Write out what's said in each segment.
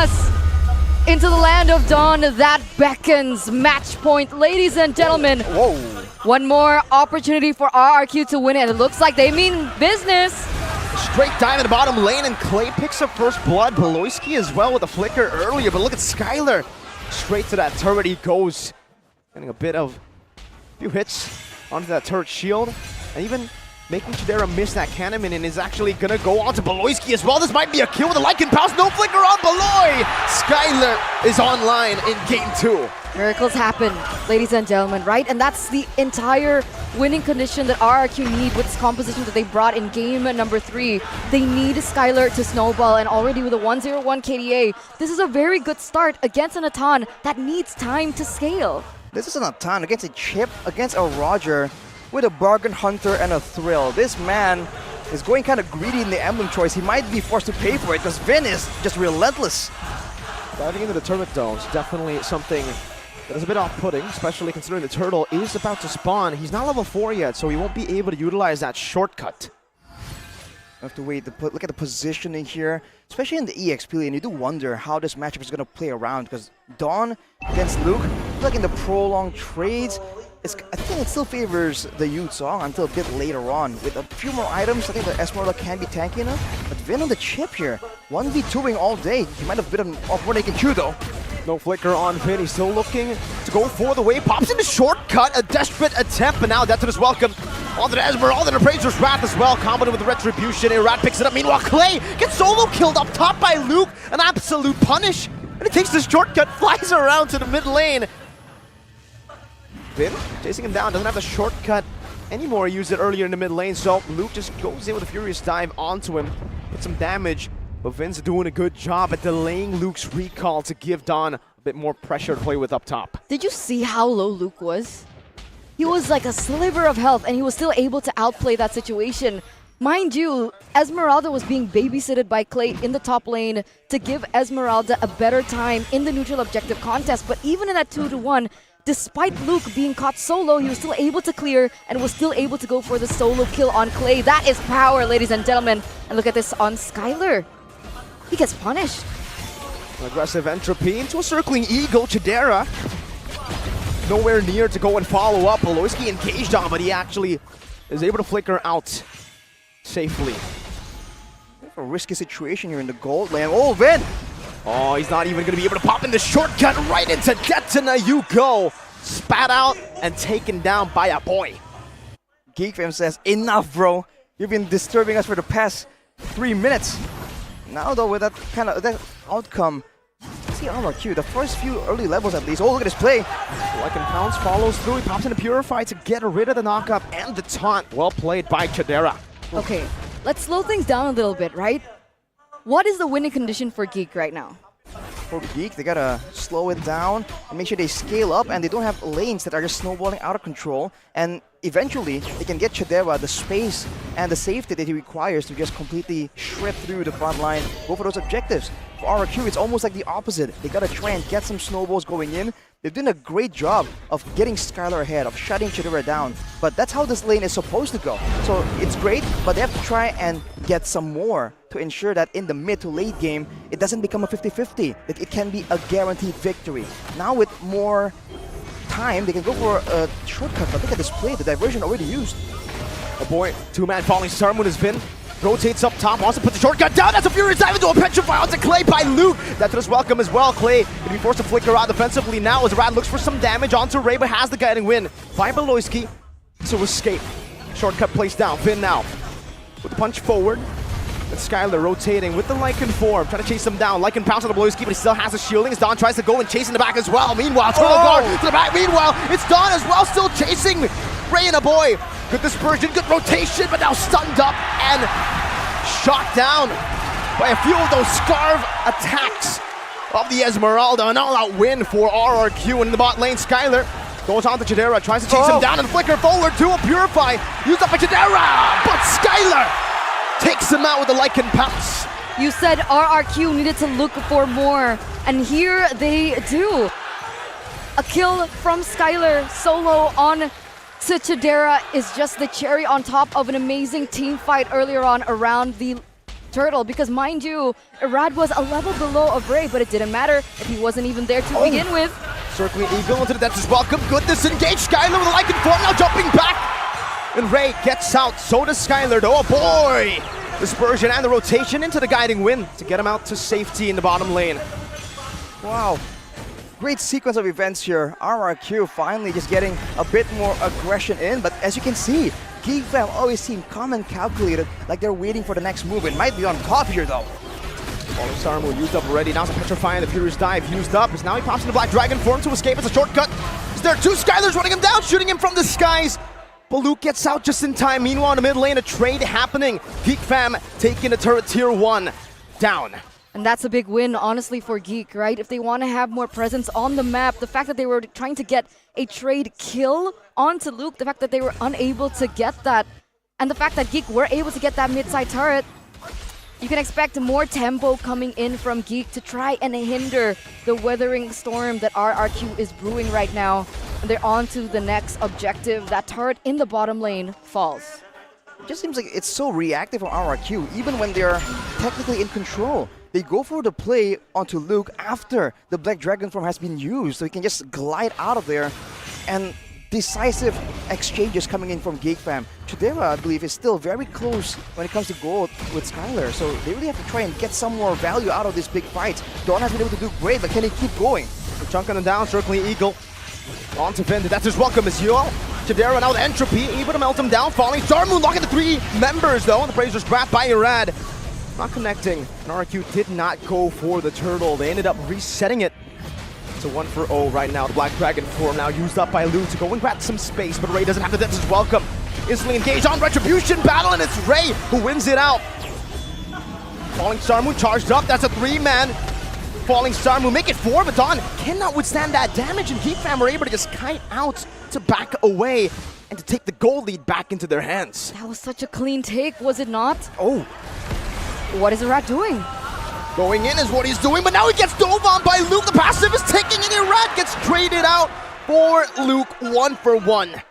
us into the land of dawn that beckons. Match point, ladies and gentlemen. Whoa. One more opportunity for Rrq to win it. It looks like they mean business. Straight dive in the bottom lane, and Clay picks up first blood. Beloyski as well with a flicker earlier, but look at Skylar. Straight to that turret he goes. Getting a few hits onto that turret shield, and even making Chidera miss that cannon, and is actually gonna go on to Beloyski as well. This might be a kill with a Lycan Pounce. No flicker on Beloy. Skylar is online in game 2. Miracles happen, ladies and gentlemen, right? And that's the entire winning condition that Rrq need with this composition that they brought in game number 3. They need Skylar to snowball, and already with a 101 KDA, this is a very good start against an Atan that needs time to scale. This is an Atan against a Chip, against a Roger, with a Bargain Hunter and a Thrill. This man is going kind of greedy in the emblem choice. He might be forced to pay for it because Vin is just relentless. Diving into the turret though is definitely something that is a bit off-putting, especially considering the turtle is about to spawn. He's not level 4 yet, so he won't be able to utilize that shortcut. I have to wait. Look at the positioning here, especially in the EXP lane. You do wonder how this matchup is going to play around, because Dawn against Luke, like in the prolonged trades, I think it still favors the Youth Song until a bit later on. With a few more items, I think the Esmeralda can be tanky enough. But Vin on the chip here, 1v2ing all day. He might have bitten off more than he can chew though. No flicker on Vin. He's still looking to go for the wave. Pops in the shortcut. A desperate attempt, but now Death is welcome. Onto the Esmeralda, the Appraiser's Wrath as well. Combined with the Retribution. Rat picks it up. Meanwhile, Clay gets solo killed up top by Luke. An absolute punish. And he takes the shortcut, flies around to the mid lane. Vin chasing him down. Doesn't have the shortcut anymore. He used it earlier in the mid lane. So Luke just goes in with a furious dive onto him. Put some damage. But Vin's doing a good job at delaying Luke's recall to give Dawn a bit more pressure to play with up top. Did you see how low Luke was? He was like a sliver of health, and he was still able to outplay that situation. Mind you, Esmeralda was being babysitted by Clay in the top lane to give Esmeralda a better time in the neutral objective contest. But even in that 2-1, despite Luke being caught solo, he was still able to clear and was still able to go for the solo kill on Clay. That is power, ladies and gentlemen. And look at this on Skylar. He gets punished. An aggressive entropy into a circling eagle. Chidera nowhere near to go and follow up. Beloyski engaged on, but he actually is able to flicker out safely. A risky situation here in the gold lane. Oh, Vin! Oh, he's not even going to be able to pop in the shortcut right into Detona. You go. Spat out and taken down by a boy. Geek fam says, enough, bro. You've been disturbing us for the past 3 minutes. Now, though, with that kind of outcome, see Rrq, the first few early levels at least. Oh, look at this play. Lycan Pounce follows through. He pops into Purify to get rid of the knockup and the taunt. Well played by Chidera. Okay, let's slow things down a little bit, right? What is the winning condition for Geek right now? For Geek, they gotta slow it down and make sure they scale up, and they don't have lanes that are just snowballing out of control. And eventually, they can get Chidera the space and the safety that he requires to just completely shred through the front line, go for those objectives. For Rrq, it's almost like the opposite. They gotta try and get some snowballs going in. They've done a great job of getting Skylar ahead, of shutting Chidera down. But that's how this lane is supposed to go. So it's great, but they have to try and get some more to ensure that in the mid to late game, it doesn't become a 50-50. That it can be a guaranteed victory. Now with more time, they can go for a shortcut, but look at this play, the diversion already used. Oh boy, two-man falling star moon has been. Rotates up top, wants to put the shortcut down. That's a furious dive into a petrify onto Clay by Luke. That is welcome as well. Clay going to be forced to flicker out defensively now as Rad looks for some damage onto Ray, but has the guiding win by Beloyski to escape. Shortcut placed down. Vin now with the punch forward. And Skylar rotating with the Lycan form, trying to chase him down. Lycan pounds on the Beloyski, but he still has the shielding as Dawn tries to go and chase in the back as well. Meanwhile, Turtle Guard to the back. Meanwhile, it's Dawn as well, still chasing Ray and a boy. Good dispersion, good rotation, but now stunned up and shot down by a few of those Scarve attacks of the Esmeralda. An all-out win for Rrq. And in the bot lane, Skylar goes on to Chidera, tries to chase him down and flicker forward to a Purify. Used up by Chidera, but Skylar takes him out with the Lycan Pounce. You said Rrq needed to look for more, and here they do. A kill from Skylar solo on to Chidera is just the cherry on top of an amazing team fight earlier on around the turtle because, mind you, Irad was a level below of Ray, but it didn't matter if he wasn't even there to begin with. Circling Eagle into the Death is welcome. Good disengage. Skylar with a Lycan form now jumping back. And Ray gets out. So does Skylar. Oh boy! Dispersion and the rotation into the guiding wind to get him out to safety in the bottom lane. Wow. Great sequence of events here. Rrq finally just getting a bit more aggression in, but as you can see, Geek fam always seem calm and calculated, like they're waiting for the next move. It might be on top here though. Falling Star Moon used up already. Now it's a Petrifying. The Furious Dive used up. As now he pops into Black Dragon form to escape. It's a shortcut. Is there two Skylers running him down, shooting him from the skies? But Luke gets out just in time. Meanwhile, in the mid lane, a trade happening. Geek fam taking the turret tier 1 down. And that's a big win, honestly, for Geek, right? If they want to have more presence on the map, the fact that they were trying to get a trade kill onto Luke, the fact that they were unable to get that, and the fact that Geek were able to get that mid-side turret, you can expect more tempo coming in from Geek to try and hinder the weathering storm that Rrq is brewing right now. And they're on to the next objective. That turret in the bottom lane falls. It just seems like it's so reactive from Rrq, even when they're technically in control. They go for the play onto Luke after the Black Dragon form has been used, so he can just glide out of there. And decisive exchanges coming in from Geek fam. Chidera, I believe, is still very close when it comes to gold with Skylar, so they really have to try and get some more value out of this big fight. Dawn has been able to do great, but can he keep going? They're chunking them down, circling Eagle. On to Vin, that's his welcome as well. Chidera now with Entropy, able to melt him down, falling. Star Moon locking the 3 members though, and the Brazers grabbed by Irad. Not connecting, and Rrq did not go for the turtle. They ended up resetting it. It's a 1-for-0 right now. The Black Dragon form now used up by Lu to go and grab some space, but Ray doesn't have the depth as welcome. Instantly engaged on Retribution battle, and it's Ray who wins it out. Falling Star Moon charged up, that's a 3-man. Falling Star Moon, make it 4, but Dawn cannot withstand that damage, and Geek fam were able to just kite out to back away and to take the goal lead back into their hands. That was such a clean take, was it not? Oh. What is Irad doing? Going in is what he's doing, but now he gets dove on by Luke. The passive is taking it, and Irad gets traded out for Luke 1-for-1.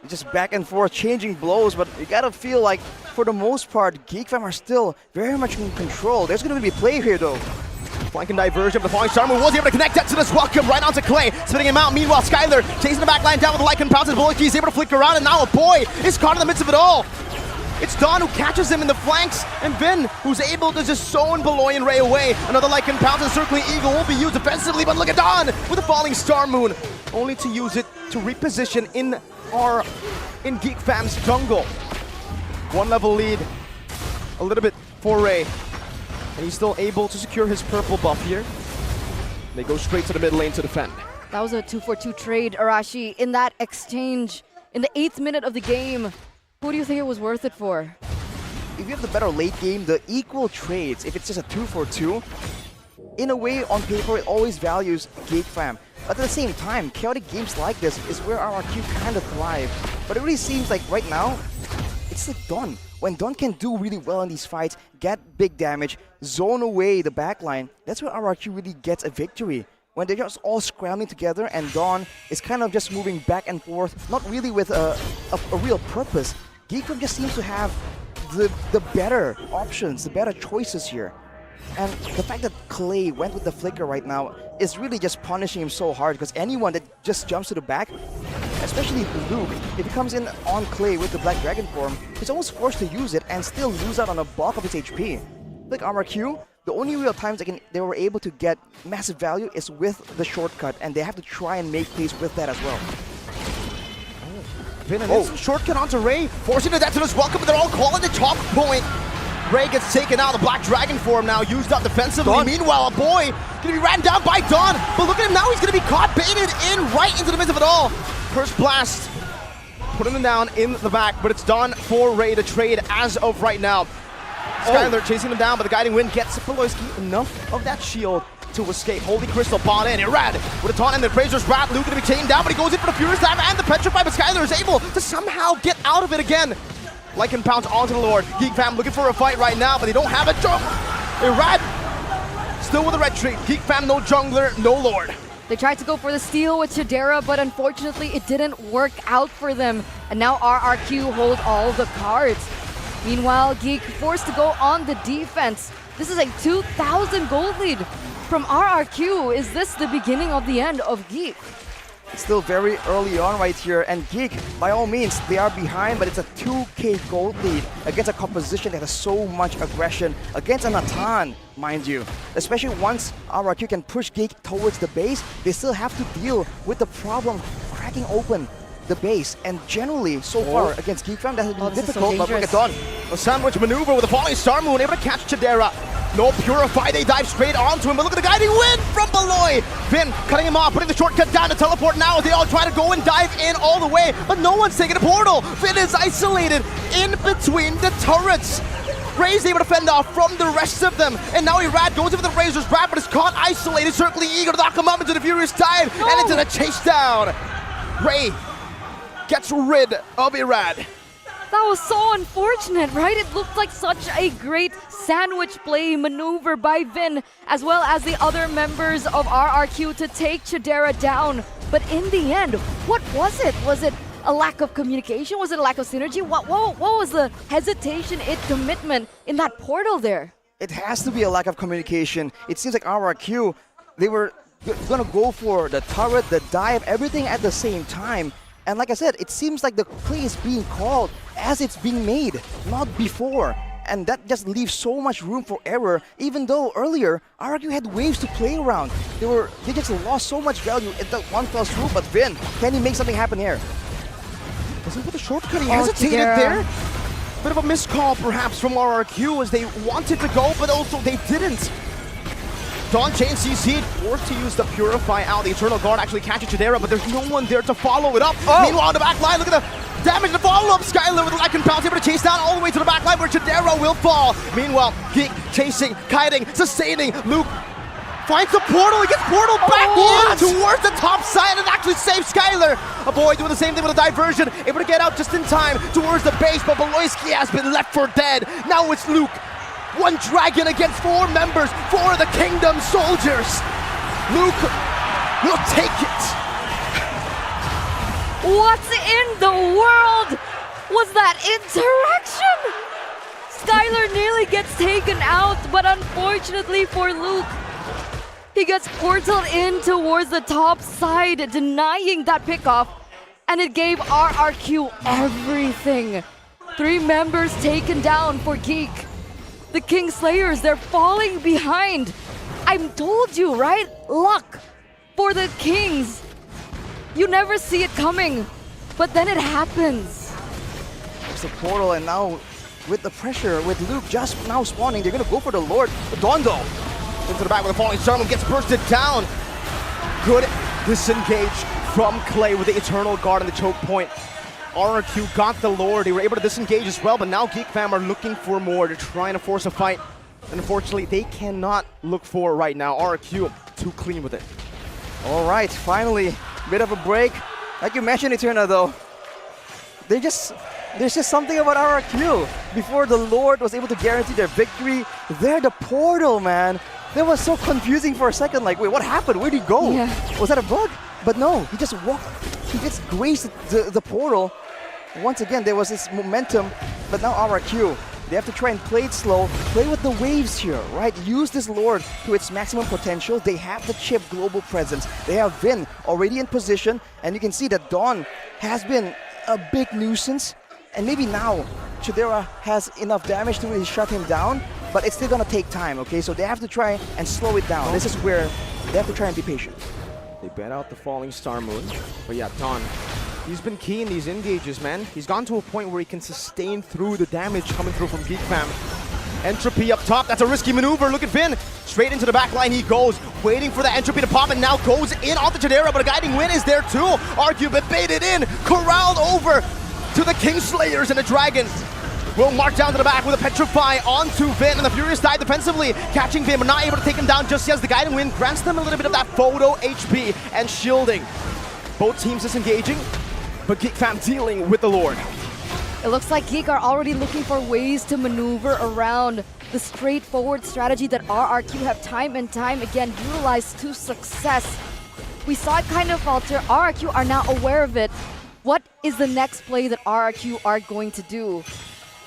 Just back and forth, changing blows, but you gotta feel like, for the most part, Geek fam are still very much in control. There's gonna be play here though. Flanking diversion of the Falling Star Moon was able to connect that to this welcome right onto Clay, spinning him out. Meanwhile, Skylar chasing the back line down with the Lycan pounce. His bullet key is able to flick around, and now a boy is caught in the midst of it all. It's Dawn who catches him in the flanks, and Vin who's able to just zone Beloy and Ray away. Another Lycan pounce and circling Eagle will be used defensively, but look at Dawn with the Falling Star Moon, only to use it to reposition in Geek fam's jungle. 1 level lead, a little bit for Ray. And he's still able to secure his purple buff here. They go straight to the mid lane to defend. That was a 2-for-2 trade, Arashi. In that exchange, in the 8th minute of the game, who do you think it was worth it for? If you have the better late game, the equal trades, if it's just a 2-for-2, in a way, on paper, it always values Geek fam. But at the same time, chaotic games like this is where Rrq kind of thrive. But it really seems like right now, it's like Dawn. When Dawn can do really well in these fights, get big damage, zone away the backline, that's where Rrq really gets a victory. When they're just all scrambling together and Dawn is kind of just moving back and forth, not really with a real purpose. Geek fam just seems to have the better options, the better choices here. And the fact that Clay went with the flicker right now is really just punishing him so hard, because anyone that just jumps to the back, especially Luke, if he comes in on Clay with the Black Dragon form, he's almost forced to use it and still lose out on a bulk of his HP. Like Rrq, the only real times they were able to get massive value is with the shortcut, and they have to try and make plays with that as well. Vin and instant shortcut onto Ray, forcing the death to this welcome, but they're all calling the top point. Ray gets taken out, the Black Dragon form now used up defensively. Dawn. Meanwhile, a boy gonna be ran down by Dawn, but look at him now, he's gonna be caught, baited in right into the midst of it all. First blast, putting him down in the back, but it's Dawn for Ray to trade as of right now. Skylar chasing him down, but the guiding wind gets Beloyski enough of that shield to escape. Holy Crystal bought in, Irad with a taunt, and the Brazers Rat. Luke gonna be taken down, but he goes in for the Furious Dive and the Petrify, but Skylar is able to somehow get out of it again. Lycan pounce onto the Lord. Geek fam looking for a fight right now, but they don't have a jump. Irad still with a red tree. Geek fam, no jungler, no Lord. They tried to go for the steal with Chidera, but unfortunately it didn't work out for them. And now Rrq hold all the cards. Meanwhile, Geek forced to go on the defense. This is a 2,000 gold lead from RRQ. Is this the beginning of the end of Geek? It's still very early on right here, and Geek, by all means, they are behind, but it's a 2k gold lead against a composition that has so much aggression, against a Natan, mind you. Especially once RRQ can push Geek towards the base, they still have to deal with the problem cracking open the base, and generally, so far, against Geek Fam, that has been difficult, but look at Don. A sandwich maneuver with a falling Star Moon, able to catch Chidera. No Purify, they dive straight onto him, but look at the guiding wind from Beloy. Vin cutting him off, putting the shortcut down to teleport now as they all try to go and dive in all the way, but no one's taking a portal. Vin is isolated in between the turrets. Ray's able to fend off from the rest of them, and now Irad goes in for the Razor's Wrap, but is caught isolated, certainly eager to knock him up into the Furious Dive, and into the chase down. Ray gets rid of Irad. That was so unfortunate, right? It looked like such a great sandwich play maneuver by Vin, as well as the other members of RRQ to take Chidera down. But in the end, what was it? Was it a lack of communication? Was it a lack of synergy? What was the hesitation, commitment in that portal there? It has to be a lack of communication. It seems like RRQ, they were gonna go for the turret, the dive, everything at the same time. And like I said, it seems like the play is being called as it's being made, not before. And that just leaves so much room for error, even though earlier, RRQ had waves to play around. They just lost so much value in that one fell swoop, but Vin, can he make something happen here? Doesn't put the shortcut, he hesitated there. Bit of a miscall perhaps from RRQ as they wanted to go, but also they didn't. Dawn Chain CC'd, forced to use the Purify out. The Eternal Guard actually catches Chidera, but there's no one there to follow it up. Meanwhile, on the back line, look at the damage to follow up. Skylar with the Lycan Pounce, able to chase down all the way to the back line where Chidera will fall. Meanwhile, Geek chasing, kiting, sustaining. Luke finds the portal, he gets portal back in towards the top side and actually saves Skylar. A boy doing the same thing with a diversion, able to get out just in time towards the base, but Beloyski has been left for dead. Now it's Luke. One dragon against 4 members for the Kingdom Soldiers. Luke will take it. What in the world was that interaction? Skylar nearly gets taken out, but unfortunately for Luke, he gets portaled in towards the top side, denying that pickoff, and it gave RRQ everything. 3 members taken down for Geek. The King Slayers, they're falling behind. I told you, right? Luck for the Kings. You never see it coming, but then it happens. It's a portal, and now with the pressure, with Luke just now spawning, they're gonna go for the Lord. Dondo into the back with a falling Star Moon, gets bursted down. Good disengage from Clay with the Eternal Guard and the choke point. RRQ got the Lord, they were able to disengage as well, but now Geek Fam are looking for more. They're trying to force a fight. And unfortunately, they cannot look for right now. RRQ too clean with it. All right, finally, bit of a break. Like you mentioned, Eterna, though, there's just something about RRQ. Before the Lord was able to guarantee their victory, they're the portal, man. That was so confusing for a second, like, wait, what happened? Where'd he go? Yeah. Was that a bug? But no, he just walked, he just grazed the portal. Once again, there was this momentum, but now RRQ, they have to try and play it slow, play with the waves here, right? Use this Lord to its maximum potential. They have the chip global presence. They have Vin already in position, and you can see that Dawn has been a big nuisance, and maybe now Chidera has enough damage to really shut him down, but it's still gonna take time, okay? So they have to try and slow it down. This is where they have to try and be patient. They bet out the falling Star Moon, but yeah, Dawn, he's been key in these engages, man. He's gone to a point where he can sustain through the damage coming through from Geek Fam. Entropy up top, that's a risky maneuver. Look at Vin, straight into the back line he goes, waiting for the Entropy to pop, and now goes in onto Chidera, but a guiding wind is there too. Argument baited in, corralled over to the King Slayers, and the Dragons will march down to the back with a Petrify onto Vin, and the Furious dive defensively, catching Vin, but not able to take him down just yet as the guiding wind grants them a little bit of that photo HP and shielding. Both teams disengaging, but Geek Fam dealing with the Lord. It looks like Geek are already looking for ways to maneuver around the straightforward strategy that RRQ have time and time again utilized to success. We saw it kind of falter. RRQ are now aware of it. What is the next play that RRQ are going to do?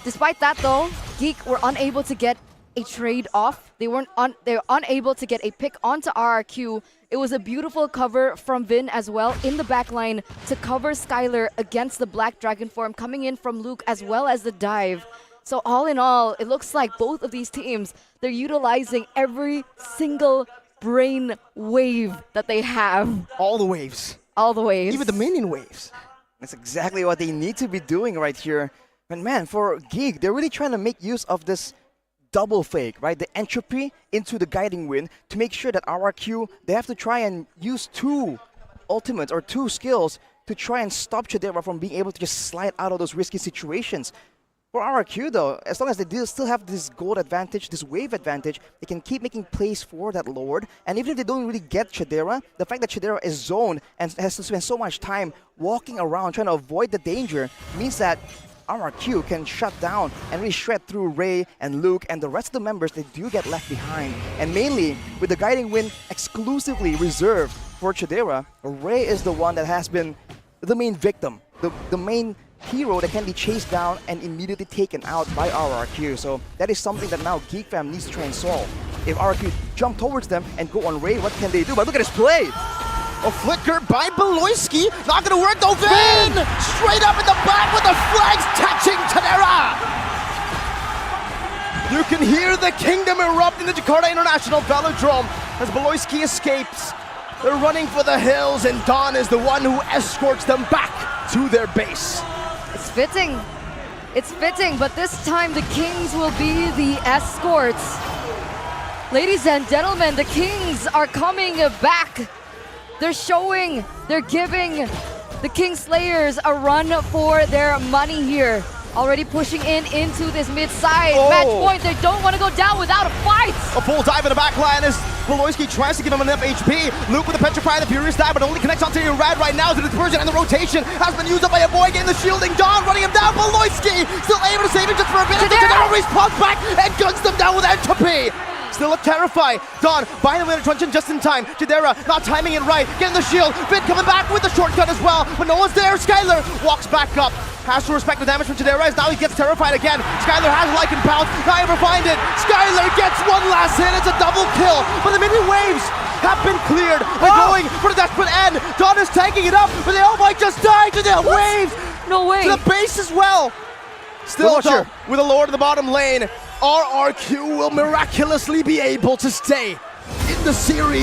Despite that though, Geek were unable to get a trade off. They were unable to get a pick onto Rrq. It was a beautiful cover from Vin as well in the backline to cover Skylar against the Black Dragon form coming in from Luke as well as the dive. So all in all, it looks like both of these teams, they're utilizing every single brain wave that they have. All the waves. All the waves. Even the minion waves. That's exactly what they need to be doing right here. But man, for Geek, they're really trying to make use of this double fake, right? The entropy into the guiding wind to make sure that Rrq, they have to try and use 2 ultimates or 2 skills to try and stop Chidera from being able to just slide out of those risky situations. For Rrq though, as long as they do still have this gold advantage, this wave advantage, they can keep making plays for that Lord. And even if they don't really get Chidera, the fact that Chidera is zoned and has to spend so much time walking around trying to avoid the danger means that Rrq can shut down and really shred through Ray and Luke and the rest of the members that do get left behind. And mainly, with the Guiding Wind exclusively reserved for Chidera, Ray is the one that has been the main victim, the main hero that can be chased down and immediately taken out by Rrq. So that is something that now Geek Fam needs to try and solve. If Rrq jump towards them and go on Ray, what can they do? But look at his play! A flicker by Beloyski. Not gonna work though. Vin! Straight up in the back with the flags touching Chidera! You can hear the kingdom erupt in the Jakarta International Velodrome as Beloyski escapes. They're running for the hills and Dawn is the one who escorts them back to their base. It's fitting. It's fitting, but this time the Kings will be the escorts. Ladies and gentlemen, the Kings are coming back. They're showing, they're giving the Kingslayers a run for their money here. Already pushing into this mid-side match point. They don't want to go down without a fight. A full dive in the back line as Beloyski tries to give him enough HP. Luke with the Petrify and the Furious dive, but only connects onto your Rad right now. The dispersion and the rotation has been used up by a boy getting the shielding. Dawn running him down. Beloyski still able to save him just for a bit. Chidera respawns back and guns them down with entropy. Still look terrified. Dawn buying the winner truncheon just in time. Chidera not timing it right. Getting the shield. Vin coming back with the shortcut as well. But no one's there. Skylar walks back up. Has to respect the damage from Chidera as now he gets terrified again. Skylar has Lycan Pounce. Not able to find it. Skylar gets one last hit. It's a double kill. But the minion waves have been cleared. They're going for the desperate end. Dawn is taking it up, but they all might just die to the waves. No way. To the base as well. Still though, with a Lord in the bottom lane, Rrq will miraculously be able to stay in the series.